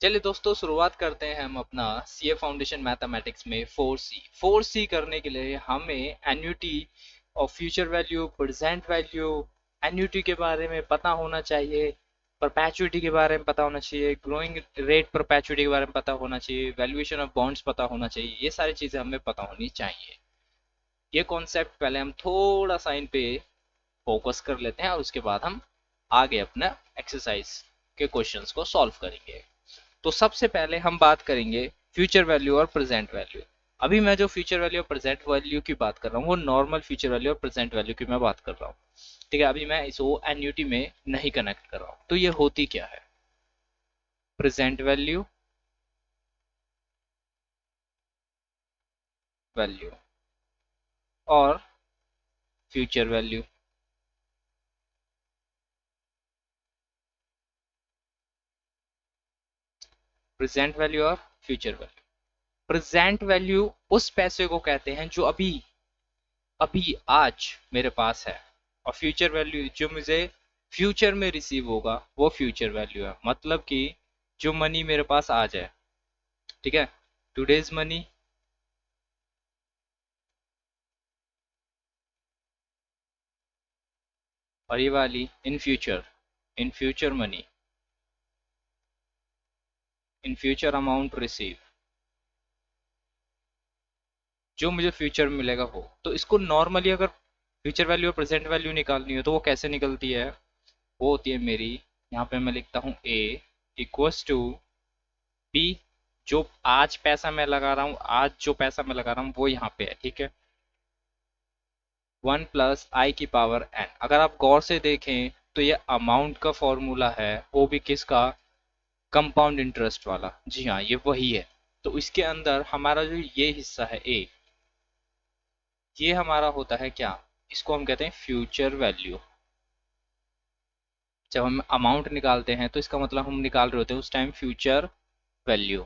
चलिए दोस्तों, शुरुआत करते हैं हम अपना सीए फाउंडेशन मैथमेटिक्स में 4C करने के लिए हमें एन्युटी और future value, present value, annuity के बारे में पता होना चाहिए, परपेचुइटी के बारे में पता होना चाहिए, ग्रोइंग रेट परपेचुइटी के बारे में पता होना चाहिए, वैल्यूएशन ऑफ बॉन्ड्स पता होना चाहिए। ये सारी चीज़ें हमें पता होनी चाहिए। ये कॉन्सेप्ट पहले हम थोड़ा सा इन पे फोकस कर लेते हैं और उसके बाद हम आगे अपना एक्सरसाइज के क्वेश्चंस को सॉल्व करेंगे। तो सबसे पहले हम बात करेंगे फ्यूचर वैल्यू और प्रेजेंट वैल्यू। अभी मैं जो फ्यूचर वैल्यू और प्रेजेंट वैल्यू की बात कर रहा हूँ वो नॉर्मल फ्यूचर वैल्यू और प्रेजेंट वैल्यू की मैं बात कर रहा हूँ। ठीक है, अभी मैं इसको एन्युटी में नहीं कनेक्ट कर रहा हूँ। तो ये होती क्या है? प्रेजेंट वैल्यू, वैल्यू और फ्यूचर वैल्यू। प्रेजेंट वैल्यू और फ्यूचर वैल्यू। प्रेजेंट वैल्यू उस पैसे को कहते हैं जो अभी अभी आज मेरे पास है, और फ्यूचर वैल्यू जो मुझे फ्यूचर में रिसीव होगा वो फ्यूचर वैल्यू है। मतलब कि जो मनी मेरे पास आ जाए, ठीक है, टुडेज मनी और ये वाली in future money, in future amount receive, जो मुझे फ्यूचर में मिलेगा वो। तो इसको नॉर्मली अगर फ्यूचर वैल्यू और प्रेजेंट वैल्यू निकालनी हो तो वो कैसे निकलती है? वो होती है मेरी, यहाँ पे मैं लिखता हूँ ए इक्वल्स टू बी। जो आज पैसा मैं लगा रहा हूँ, आज जो पैसा मैं लगा रहा हूँ वो यहाँ पे है, ठीक है, 1 + i⁻n। अगर आप गौर से देखें तो ये अमाउंट का फॉर्मूला है, वो भी किसका? कंपाउंड इंटरेस्ट वाला। जी हाँ, ये वही है। तो इसके अंदर हमारा जो ये हिस्सा है ए, ये हमारा होता है क्या? इसको हम कहते हैं फ्यूचर वैल्यू। जब हम अमाउंट निकालते हैं तो इसका मतलब हम निकाल रहे होते हैं उस टाइम फ्यूचर वैल्यू।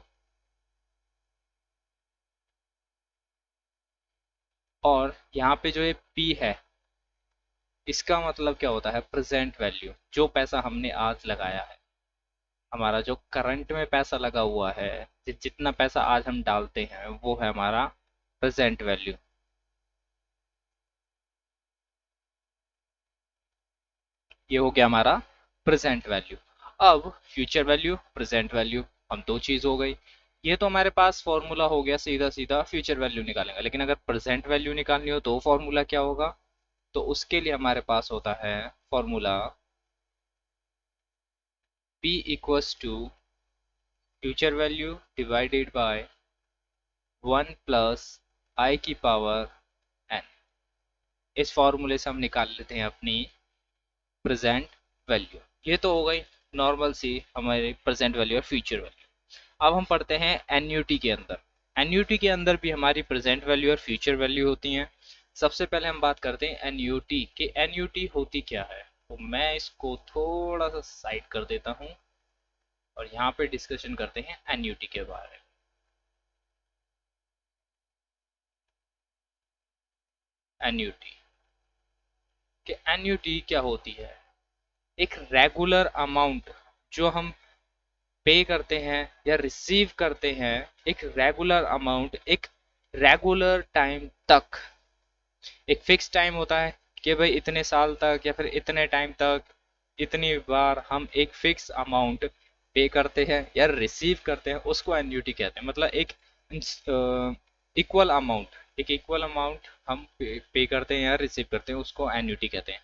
और यहाँ पे जो ये पी है, इसका मतलब क्या होता है? प्रेजेंट वैल्यू, जो पैसा हमने आज लगाया है, हमारा जो करंट में पैसा लगा हुआ है, जितना पैसा आज हम डालते हैं वो है हमारा प्रेजेंट वैल्यू। ये हो गया हमारा प्रेजेंट वैल्यू। अब फ्यूचर वैल्यू, प्रेजेंट वैल्यू, हम दो चीज हो गई। ये तो हमारे पास फॉर्मूला हो गया, सीधा सीधा फ्यूचर वैल्यू निकालेंगे। लेकिन अगर प्रेजेंट वैल्यू निकालनी हो तो फॉर्मूला क्या होगा? तो उसके लिए हमारे पास होता है formula P equals to future value divided by 1 + i⁻n। इस फॉर्मूले से हम निकाल लेते हैं अपनी प्रेजेंट वैल्यू। ये तो हो गई नॉर्मल सी हमारे प्रेजेंट वैल्यू और फ्यूचर वैल्यू। अब हम पढ़ते हैं एन्युटी के अंदर। एन्युटी के अंदर भी हमारी प्रेजेंट वैल्यू और फ्यूचर वैल्यू होती हैं। सबसे पहले हम बात करते हैं एन्युटी कि एन्युटी होती क्या है। तो मैं इसको थोड़ा सा साइड कर देता हूँ और यहाँ पे डिस्कशन करते हैं एन्युटी के बारे में। एन्युटी कि एन्युटी क्या होती है? एक रेगुलर अमाउंट जो हम पे करते हैं या रिसीव करते हैं, एक रेगुलर अमाउंट एक रेगुलर टाइम तक। एक फिक्स टाइम होता है कि भाई इतने साल तक या फिर इतने टाइम तक इतनी बार हम एक फिक्स अमाउंट पे करते हैं या रिसीव करते हैं, उसको एन्युटी कहते हैं। मतलब एक इक्वल अमाउंट, एक इक्वल अमाउंट हम पे करते हैं या रिसीव करते हैं, उसको एन्युटी कहते हैं।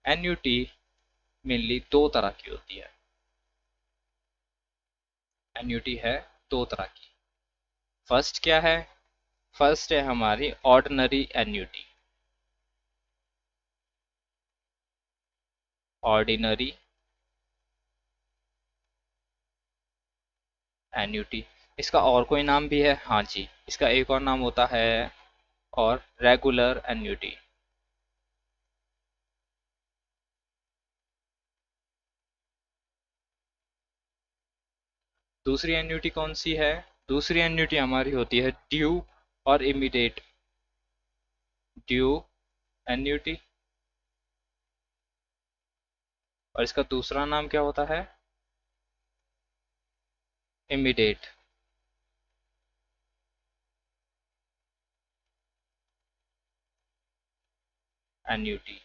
एन्युटी मेनली दो तरह की होती है। एन्युटी है दो तरह की। फर्स्ट क्या है? फर्स्ट है हमारी ऑर्डिनरी एन्युटी। ऑर्डिनरी एन्युटी, इसका और कोई नाम भी है? हाँ जी, इसका एक और नाम होता है और रेगुलर एन्युटी। दूसरी एन्युटी कौन सी है? दूसरी एन्युटी हमारी होती है ड्यू और इमीडिएट ड्यू एन्युटी। और इसका दूसरा नाम क्या होता है? Immediate annuity.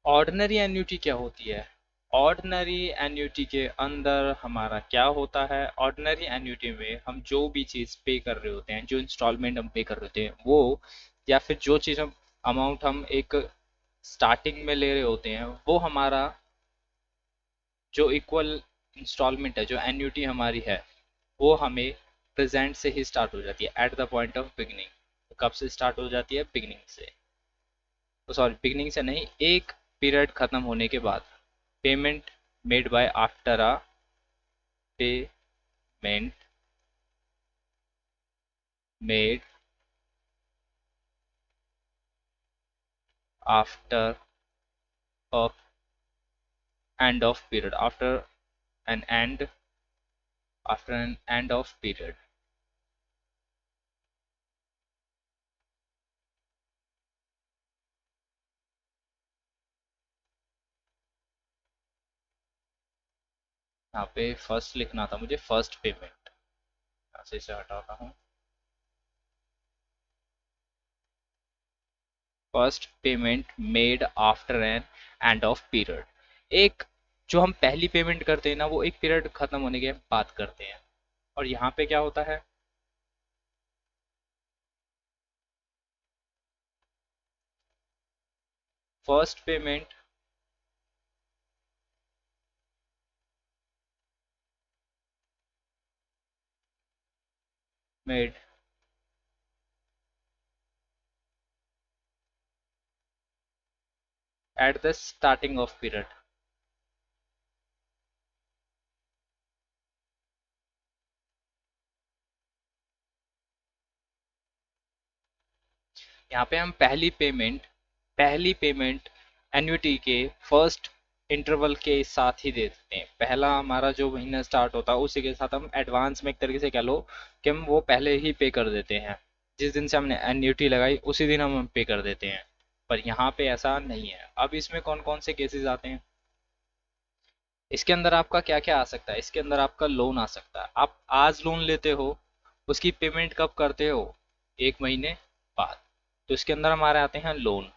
ऑर्डिनरी एन्युटी क्या होती है? ऑर्डिनरी एन्युटी के अंदर हमारा क्या होता है? ऑर्डिनरी एन्युटी में हम जो भी चीज़ पे कर रहे होते हैं, जो इंस्टॉलमेंट हम पे कर रहे होते हैं वो, या फिर जो चीज़ हम अमाउंट हम एक स्टार्टिंग में ले रहे होते हैं, वो हमारा जो इक्वल इंस्टॉलमेंट है, जो एन्युटी हमारी है, वो हमें प्रेजेंट से ही स्टार्ट हो जाती है, at the point of beginning. कब से स्टार्ट हो जाती है? बिगिनिंग से। सॉरी, बिगिनिंग से नहीं, एक पीरियड खत्म होने के बाद। Payment made by after a payment made after a end of period, an end after an end of period. यहाँ पे फर्स्ट लिखना था मुझे, फर्स्ट पेमेंट। यहाँ से इसे हटाता हूँ। First payment made after an end of period. एक जो हम पहली पेमेंट करते हैं ना, वो एक पीरियड खत्म होने के बाद करते हैं। और यहाँ पे क्या होता है? First payment made at the starting of period. यहाँ पे हम पहली पेमेंट एन्युटी के फर्स्ट इंटरवल के साथ ही दे देते हैं। पहला हमारा जो महीना स्टार्ट होता है उसी के साथ हम एडवांस में, एक तरीके से कह लो कि हम वो पहले ही पे कर देते हैं। जिस दिन से हमने एन्युटी लगाई उसी दिन हम पे कर देते हैं। पर यहाँ पे ऐसा नहीं है। अब इसमें कौन कौन से केसेस आते हैं? इसके अंदर आपका क्या क्या आ सकता है? इसके अंदर आपका लोन आ सकता है। आप आज लोन लेते हो, उसकी पेमेंट कब करते हो? एक महीने बाद। तो इसके अंदर हमारे आते हैं लोन।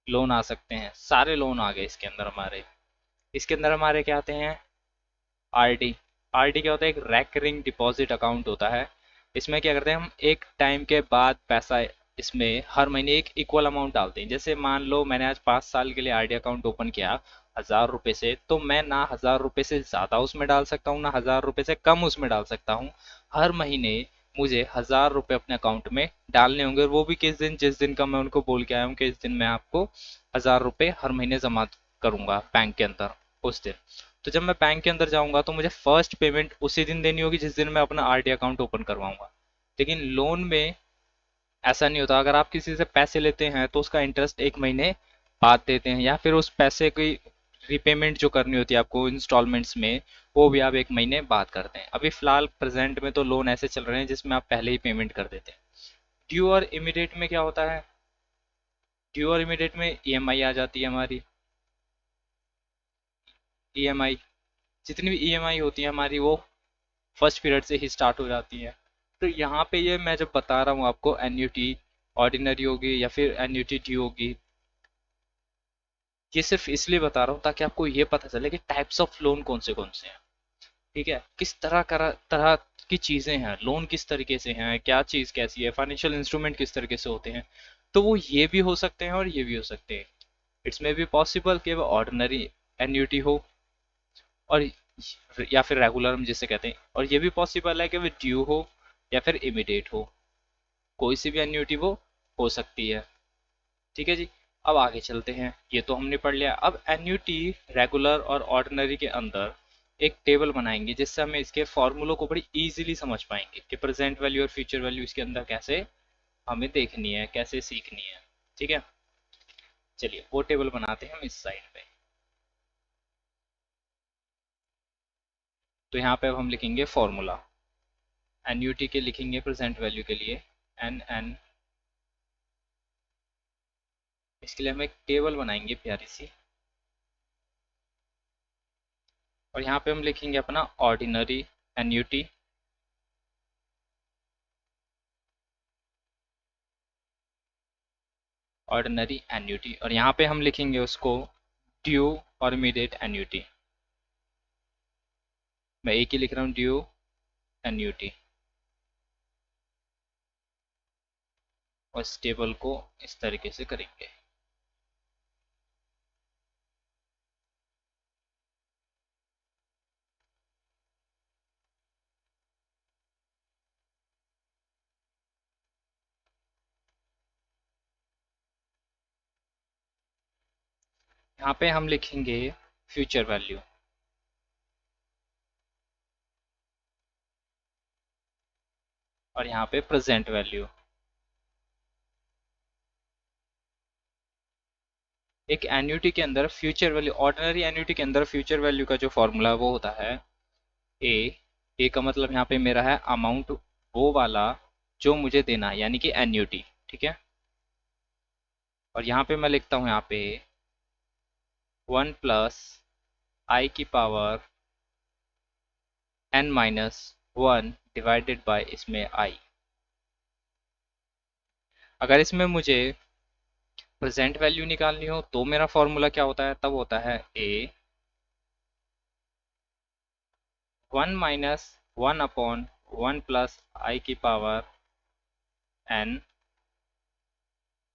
लोन आ सकते हैं, सारे लोन आ गए इसके अंदर हमारे। इसके अंदर हमारे क्या आते हैं? आरडी। आरडी क्या होता है? एक रैकरिंग डिपॉजिट अकाउंट होता है। इसमें क्या करते हैं हम, एक टाइम के बाद पैसा इसमें हर महीने एक इक्वल अमाउंट डालते हैं। जैसे मान लो मैंने आज 5 साल के लिए आरडी अकाउंट ओपन किया 1000 रुपये से, तो मैं ना 1000 रुपये से ज़्यादा उसमें डाल सकता हूँ, ना 1000 रुपये से कम उसमें डाल सकता हूँ। हर महीने मुझे 1000 रुपये अपने अकाउंट में डालने होंगे, और वो भी किस दिन? जिस दिन का मैं उनको बोल के आया हूँ कि इस दिन मैं आपको 1000 रुपये हर महीने जमा करूंगा बैंक के अंदर, उस दिन। तो जब मैं बैंक के अंदर जाऊंगा तो मुझे फर्स्ट पेमेंट उसी दिन देनी होगी जिस दिन मैं अपना आरडी अकाउंट ओपन करवाऊंगा। लेकिन लोन में ऐसा नहीं होता। अगर आप किसी से पैसे लेते हैं तो उसका इंटरेस्ट एक महीने बाद देते हैं, या फिर उस पैसे की रिपेमेंट जो करनी होती है आपको इंस्टॉलमेंट्स में, वो भी आप एक महीने बाद करते हैं। अभी फिलहाल प्रेजेंट में तो लोन ऐसे चल रहे हैं जिसमें आप पहले ही पेमेंट कर देते हैं। ड्यू और इमीडिएट में क्या होता है? ड्यू और इमीडिएट में ईएमआई आ जाती है हमारी। ईएमआई, जितनी भी ईएमआई होती है हमारी, वो फर्स्ट पीरियड से ही स्टार्ट हो जाती है। तो यहाँ पे ये मैं जब बता रहा हूँ आपको, एन्युटी ऑर्डिनरी होगी या फिर एन्युटी ड्यू होगी, ये सिर्फ इसलिए बता रहा हूँ ताकि आपको ये पता चले कि टाइप्स ऑफ लोन कौन से हैं। ठीक है, किस तरह की चीजें हैं, लोन किस तरीके से हैं, क्या चीज कैसी है, फाइनेंशियल इंस्ट्रूमेंट किस तरीके से होते हैं। तो वो ये भी हो सकते हैं और ये भी हो सकते हैं। इट्स मे बी पॉसिबल कि वो ऑर्डिनरी एन्युटी हो, और या फिर रेगुलर हम जिसे कहते हैं, और ये भी पॉसिबल है कि वो ड्यू हो या फिर इमीडिएट हो। कोई सी भी एन्युटी वो हो सकती है। ठीक है जी। अब आगे चलते हैं, ये तो हमने पढ़ लिया। अब एन्युटी रेगुलर और ऑर्डिनरी के अंदर एक टेबल बनाएंगे जिससे हमें इसके फॉर्मूलों को बड़ी इजीली समझ पाएंगे कि प्रेजेंट वैल्यू और फ्यूचर वैल्यू इसके अंदर कैसे हमें देखनी है, कैसे सीखनी है। ठीक है, चलिए वो टेबल बनाते हैं हम इस साइड पे। तो यहाँ पे अब हम लिखेंगे फॉर्मूला। एन्युटी के लिखेंगे प्रेजेंट वैल्यू के लिए एन एन। इसके लिए हम एक टेबल बनाएंगे प्यारी सी। और यहाँ पे हम लिखेंगे अपना ऑर्डिनरी एन्यूटी, ऑर्डिनरी एन्यूटी, और यहाँ पे हम लिखेंगे उसको ड्यू और इमीडिएट एन्यूटी। मैं एक ही लिख रहा हूँ, ड्यू एन्यूटी, और इस टेबल को इस तरीके से करेंगे। यहाँ पे हम लिखेंगे फ्यूचर वैल्यू, और यहाँ पे प्रेजेंट वैल्यू। एक एन्युटी के अंदर फ्यूचर वैल्यू, ऑर्डिनरी एन्युटी के अंदर फ्यूचर वैल्यू का जो फॉर्मूला वो होता है ए। ए का मतलब यहाँ पे मेरा है अमाउंट, वो वाला जो मुझे देना है, यानी कि एन्युटी, ठीक है। और यहाँ पे मैं लिखता हूँ यहाँ पे 1 + i⁻n - 1 डिवाइडेड बाय इसमें आई। अगर इसमें मुझे प्रेजेंट वैल्यू निकालनी हो तो मेरा फॉर्मूला क्या होता है, तब होता है ए 1 - 1/(1 + i⁻n),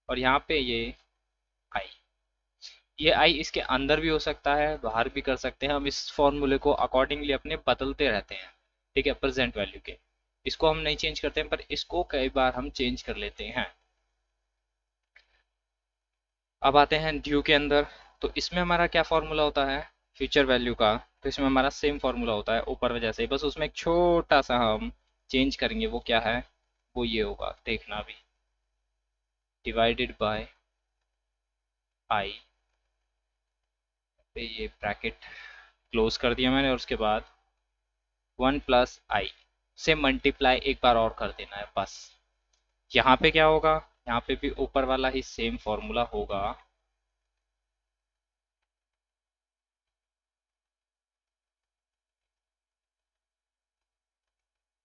और यहाँ पे ये आई। ये आई इसके अंदर भी हो सकता है, बाहर भी कर सकते हैं। हम इस फॉर्मूले को अकॉर्डिंगली अपने बदलते रहते हैं, ठीक है, प्रेजेंट वैल्यू के। इसको हम नहीं चेंज करते हैं, पर इसको कई बार हम चेंज कर लेते हैं। अब आते हैं ड्यू के अंदर। तो इसमें हमारा क्या फॉर्मूला होता है फ्यूचर वैल्यू का, तो इसमें हमारा सेम फॉर्मूला होता है ऊपर में जैसे ही, बस उसमें एक छोटा सा हम चेंज करेंगे। वो क्या है, वो ये होगा, देखना भी, डिवाइडेड बाय आई, पे ये ब्रैकेट क्लोज कर दिया मैंने, और उसके बाद 1 + i से मल्टीप्लाई एक बार और कर देना है बस। यहाँ पे क्या होगा, यहाँ पे भी ऊपर वाला ही सेम फॉर्मूला होगा।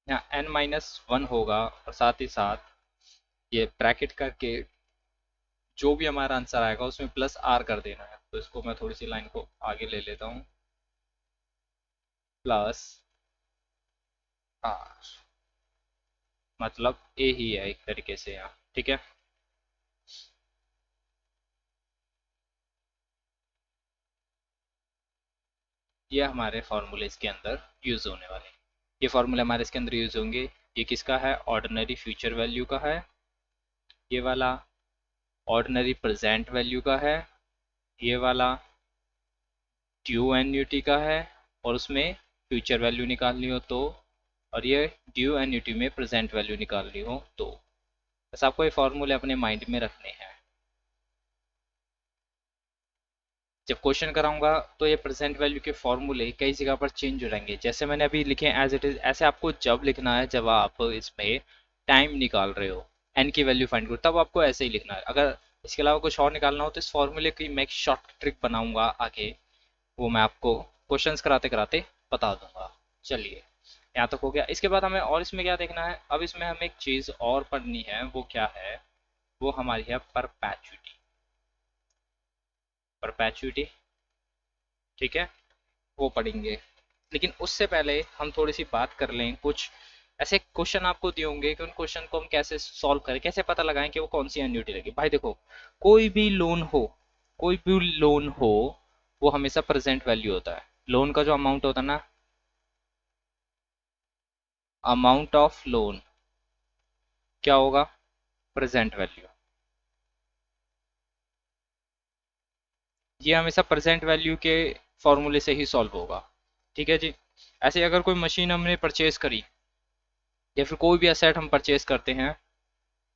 यहाँ n-1 होगा, और साथ ही साथ ये ब्रैकेट करके जो भी हमारा आंसर आएगा उसमें +r कर देना है। तो इसको मैं थोड़ी सी लाइन को आगे ले लेता हूँ, +r, मतलब ए ही है एक तरीके से यहाँ, ठीक है। ये हमारे फॉर्मूले इसके अंदर यूज होने वाले, ये फॉर्मूले हमारे इसके अंदर यूज होंगे। ये किसका है, ऑर्डिनरी फ्यूचर वैल्यू का है। ये वाला ऑर्डिनरी प्रेजेंट वैल्यू का है। ये वाला ड्यू एन्युटी का है, और उसमें फ्यूचर वैल्यू निकालनी हो तो, और ये ड्यू एन्युटी में प्रेजेंट वैल्यू निकालनी हो तो। बस आपको ये फॉर्मूले अपने माइंड में रखने हैं। जब क्वेश्चन कराऊंगा तो ये प्रेजेंट वैल्यू के फॉर्मूले कई जगह पर चेंज हो जाएंगे, जैसे मैंने अभी लिखे हैं एज इट इज, ऐसे आपको जब लिखना है जब आप इसमें टाइम निकाल रहे हो, एन की वैल्यू फाइंड करो, तब आपको ऐसे ही लिखना है। अगर इसके अलावा कुछ और निकालना हो तो इस फॉर्मूले की मैं एक शॉर्ट ट्रिक बनाऊंगा आगे, वो मैं आपको क्वेश्चंस कराते कराते बता दूंगा। चलिए, यहाँ तक हो गया। इसके बाद हमें और इसमें क्या देखना है, अब इसमें हमें एक चीज और पढ़नी है, वो क्या है, वो हमारी है परपैचुइटी। परपैचुइटी, ठीक है, वो पढ़ेंगे। लेकिन उससे पहले हम थोड़ी सी बात कर लें, कुछ ऐसे क्वेश्चन आपको दिए होंगे कि उन क्वेश्चन को हम कैसे सॉल्व करें, कैसे पता लगाएं कि वो कौन सी एन्युटी लगी। भाई देखो, कोई भी लोन हो, कोई भी लोन हो, वो हमेशा प्रेजेंट वैल्यू होता है। लोन का जो अमाउंट होता है ना, अमाउंट ऑफ लोन क्या होगा, प्रेजेंट वैल्यू। ये हमेशा प्रेजेंट वैल्यू के फॉर्मूले से ही सॉल्व होगा, ठीक है जी। ऐसे अगर कोई मशीन हमने परचेज करी, या फिर कोई भी असेट हम परचेज करते हैं,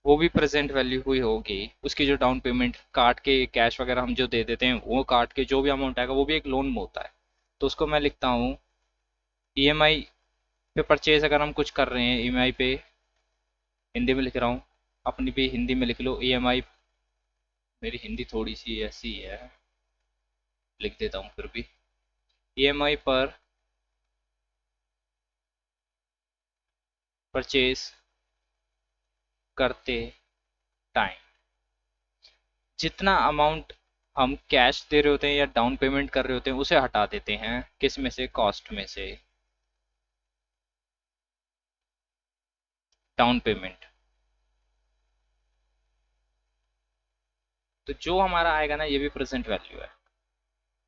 वो भी प्रेजेंट वैल्यू हुई होगी। उसकी जो डाउन पेमेंट काट के, कैश वगैरह हम जो दे देते हैं, वो काट के जो भी अमाउंट आएगा वो भी एक लोन में होता है। तो उसको मैं लिखता हूँ ईएमआई पे परचेज। अगर हम कुछ कर रहे हैं ईएमआई पे, हिंदी में लिख रहा हूँ, अपनी भी हिंदी में लिख लो ईएमआई। मेरी हिंदी थोड़ी सी ऐसी है, लिख देता हूँ फिर भी, ईएमआई पर परचेज करते टाइम जितना अमाउंट हम कैश दे रहे होते हैं या डाउन पेमेंट कर रहे होते हैं उसे हटा देते हैं, किस में से, कॉस्ट में से, डाउन पेमेंट। तो जो हमारा आएगा ना ये भी प्रेजेंट वैल्यू है,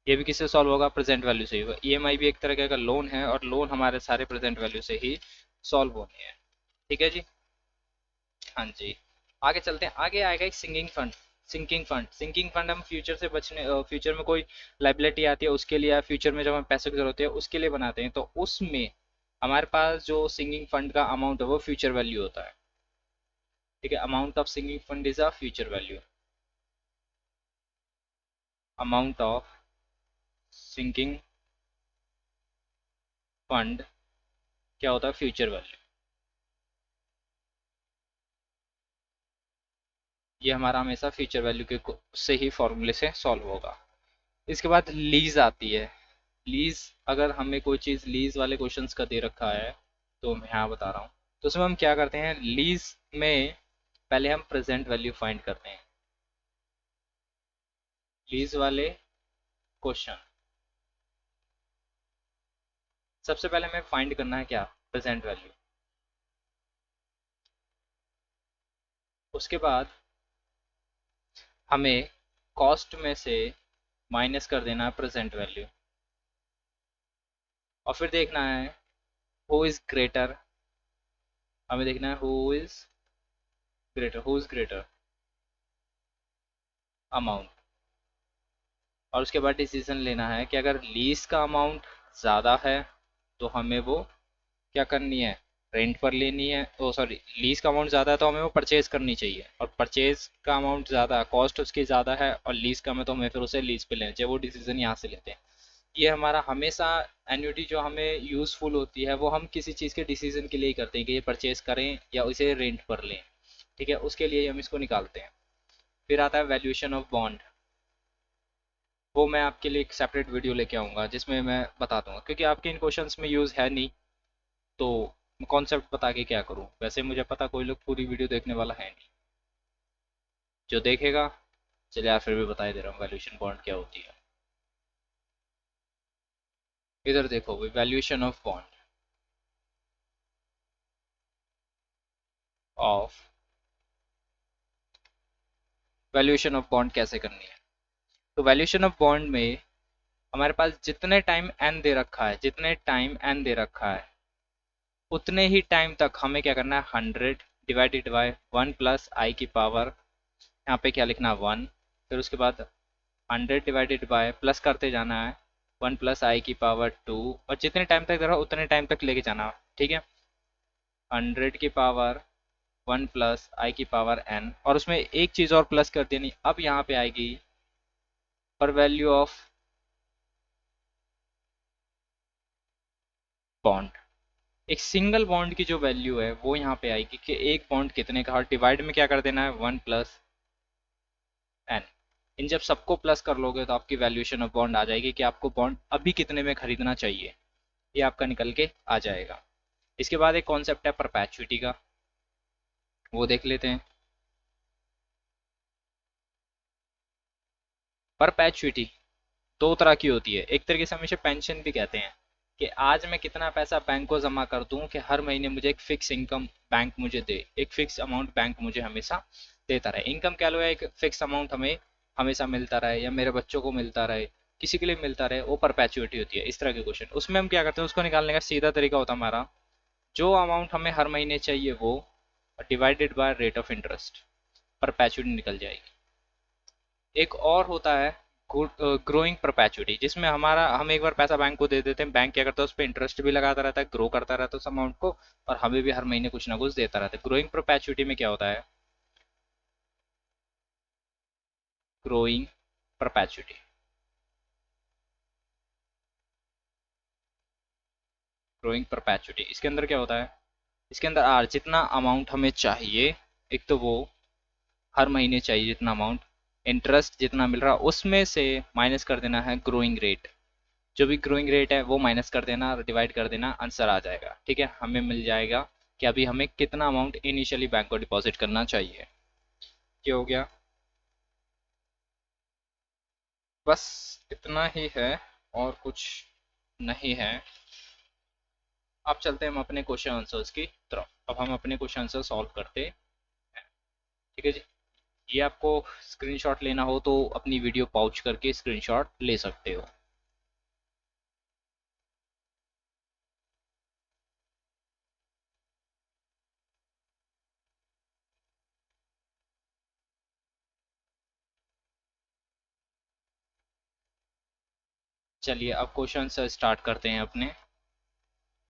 ये भी किससे सॉल्व होगा, प्रेजेंट वैल्यू से ही होगा। ईएमआई भी एक तरह का लोन है और लोन हमारे सारे प्रेजेंट वैल्यू से ही सॉल्व होने हैं। ठीक है जी। हाँ जी। आगे चलते हैं, आगे आएगा एक सिंकिंग फंड। सिंकिंग फंड हम फ्यूचर से बचने, फ्यूचर में कोई लाइबिलिटी आती है उसके लिए, या फ्यूचर में जब हमें पैसे की जरूरत होती है उसके लिए बनाते हैं। तो उसमें हमारे पास जो सिंकिंग फंड का अमाउंट है वो फ्यूचर वैल्यू होता है। ठीक है, amount of sinking fund is a future value. Amount of sinking fund क्या होता है, फ्यूचर वैल्यू। ये हमारा हमेशा फ्यूचर वैल्यू के से ही फॉर्मूले से सॉल्व होगा। इसके बाद लीज आती है। लीज, अगर हमें कोई चीज़ लीज वाले क्वेश्चंस का दे रखा है तो मैं यहाँ बता रहा हूँ। तो उसमें हम क्या करते हैं, लीज में पहले हम प्रेजेंट वैल्यू फाइंड करते हैं। लीज वाले क्वेश्चन सबसे पहले हमें फाइंड करना है क्या, प्रेजेंट वैल्यू। उसके बाद हमें कॉस्ट में से माइनस कर देना है प्रेजेंट वैल्यू, और फिर देखना है हु इज ग्रेटर। हमें देखना है हु इज ग्रेटर अमाउंट। और उसके बाद डिसीजन लेना है कि अगर लीज का अमाउंट ज़्यादा है तो हमें वो क्या करनी है, रेंट पर लेनी है। ओ सॉरी, लीज का अमाउंट ज़्यादा है तो हमें वो परचेज करनी चाहिए, और परचेज का अमाउंट ज़्यादा, कॉस्ट उसकी ज़्यादा है और लीज का में, तो हमें फिर उसे लीज पे लेना चाहिए। वो डिसीजन यहाँ से लेते हैं। ये हमारा हमेशा एन्युटी जो हमें यूज़फुल होती है वो हम किसी चीज़ के डिसीजन के लिए ही करते हैं कि ये परचेज करें या उसे रेंट पर लें। ठीक है, उसके लिए हम इसको निकालते हैं। फिर आता है वैल्यूएशन ऑफ बॉन्ड। वो मैं आपके लिए एक सेपरेट वीडियो लेके आऊँगा जिसमें मैं बता दूंगा, क्योंकि आपके इन क्वेश्चंस में यूज़ है नहीं तो मैं कॉन्सेप्ट बता के क्या करूँ। वैसे मुझे पता कोई लोग पूरी वीडियो देखने वाला है नहीं, जो देखेगा, चलिए यार फिर भी बता ही दे रहा हूँ वैल्यूएशन बॉन्ड क्या होती है। इधर देखो, valuation of bond of valuation of bond कैसे करनी है। तो वैल्यूएशन ऑफ बॉन्ड में हमारे पास जितने टाइम एन दे रखा है, जितने टाइम एन दे रखा है उतने ही टाइम तक हमें क्या करना है, 100 डिवाइडेड बाय 1 प्लस आई की पावर, यहाँ पे क्या लिखना है 1, फिर उसके बाद 100 डिवाइडेड बाय प्लस करते जाना है 1 प्लस आई की पावर 2, और जितने टाइम तक दे रहा उतने टाइम तक लेके जाना। ठीक है, 100 की पावर 1 प्लस आई की पावर n, और उसमें एक चीज़ और प्लस कर देनी, अब यहाँ पे आएगी पर वैल्यू ऑफ बॉन्ड। एक सिंगल बॉन्ड की जो वैल्यू है वो यहाँ पे आएगी कि एक बॉन्ड कितने का, और डिवाइड में क्या कर देना है 1 प्लस एन। इन जब सबको प्लस कर लोगे तो आपकी वैल्यूएशन ऑफ बॉन्ड आ जाएगी कि आपको बॉन्ड अभी कितने में खरीदना चाहिए, ये आपका निकल के आ जाएगा। इसके बाद एक कॉन्सेप्ट है परपैचुइटी का, वो देख लेते हैं। परपैचुइटी दो तरह की होती है। एक तरीके से हम इसे पेंशन भी कहते हैं, कि आज मैं कितना पैसा बैंक को जमा कर दूं कि हर महीने मुझे एक फिक्स इनकम बैंक मुझे दे, एक फिक्स अमाउंट बैंक मुझे हमेशा देता रहे। इनकम क्या लो है, एक फिक्स अमाउंट हमें हमेशा मिलता रहे या मेरे बच्चों को मिलता रहे, किसी के लिए मिलता रहे, वो परपैचुइटी होती है। इस तरह के क्वेश्चन, उसमें हम क्या करते हैं, उसको निकालने का सीधा तरीका होता है हमारा, जो अमाउंट हमें हर महीने चाहिए वो divided by rate of interest, perpetuity निकल जाएगी। एक और होता है ग्रोइंग परपैचुइटी, जिसमें हमारा, हम एक बार पैसा बैंक को दे देते हैं, बैंक क्या करता है उस पर इंटरेस्ट भी लगाता रहता है, ग्रो करता रहता है उस अमाउंट को, और हमें भी हर महीने कुछ ना कुछ देता रहता है। ग्रोइंग परपैचुइटी में क्या होता है, ग्रोइंग परपैचुइटी, ग्रोइंग परपैचुइटी इसके अंदर क्या होता है, इसके अंदर आर जितना अमाउंट हमें चाहिए, एक तो वो हर महीने चाहिए जितना अमाउंट, इंटरेस्ट जितना मिल रहा उसमें से माइनस कर देना है ग्रोइंग रेट, जो भी ग्रोइंग रेट है वो माइनस कर देना और डिवाइड कर देना, आंसर आ जाएगा। ठीक है, हमें मिल जाएगा कि अभी हमें कितना अमाउंट इनिशियली बैंक को डिपॉजिट करना चाहिए। ये हो गया। बस इतना ही है और कुछ नहीं है। अब चलते हैं हम अपने क्वेश्चन आंसर्स की तरफ। अब हम अपने क्वेश्चन आंसर सॉल्व करते हैं। ठीक है जी। ये आपको स्क्रीनशॉट लेना हो तो अपनी वीडियो पॉज करके स्क्रीनशॉट ले सकते हो। चलिए अब क्वेश्चन आंसर स्टार्ट करते हैं अपने।